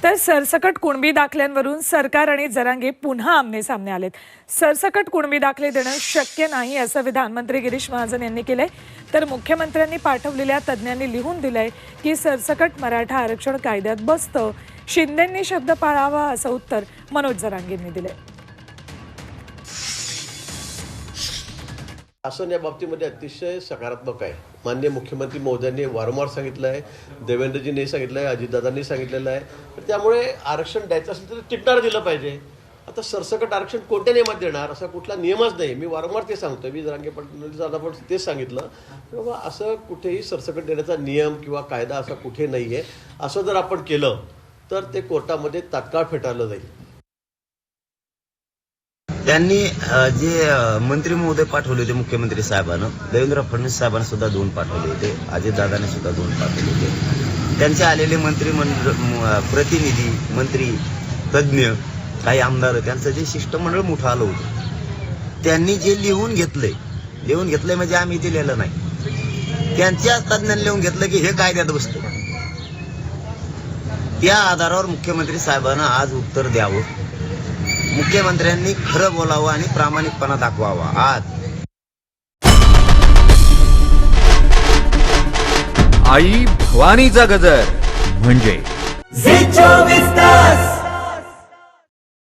तर सरसकट कुणबी दाखल्यांवरून सरकार आणि जरांगे पुन्हा आमने सामने आलेत। सरसकट कुणबी दाखले देणं शक्य नाही असं विधान मंत्री गिरीश महाजन यांनी केलंय। तर मुख्यमंत्र्यांनी पाठवलेल्या तज्ज्ञांनी लिहून दिलंय की सरसकट मराठा आरक्षण कायद्यात बसतं। शिंदेंनी शब्द पाळावा असं उत्तर मनोज जरांगेंनी दिलंय। शासन या बाबतीमध्ये अतिशय सकारात्मक आहे। माननीय मुख्यमंत्री महोदयांनी वारंवार सांगितलं आहे, देवेंद्रजींनी सांगितलं आहे, अजितदादांनी सांगितलेलं आहे। त्यामुळे आरक्षण द्यायचं असेल तर टिकणार दिलं पाहिजे। आता सरसकट आरक्षण कोणत्या नियमात देणार असा कुठला नियमच नाही। मी वारंवार ते सांगतोय, मी जरांगे पाटलांना पण तेच सांगितलं की बाबा असं कुठेही सरसकट देण्याचा नियम किंवा कायदा असा कुठे नाही आहे। असं जर आपण केलं तर ते कोर्टामध्ये तात्काळ फेटाळलं जाईल। त्यांनी जे मंत्री महोदय पाठवले होते मुख्यमंत्री साहेबांना, देवेंद्र फडणवीस साहेबांना सुद्धा 2 पाठवले होते, अजितदादांनी सुद्धा 2 पाठवले होते। त्यांचे आलेले प्रतिनिधी, मंत्री, तज्ज्ञ, काही आमदार, त्यांचं जे शिष्टमंडळ मोठं आलं होतं, त्यांनी जे लिहून घेतलंय म्हणजे आम्ही दिलेलं नाही, त्यांच्याच तज्ज्ञांनी लिहून घेतलं की हे कायद्यात बसतं। त्या आधारावर मुख्यमंत्री साहेबांना आज उत्तर द्यावं, मुख्यमंत्र्यांनी खरं बोलावं आणि प्रामाणिकपणा दाखवावा। आज आई भवानीचा गजर म्हणजे झी 24 तास।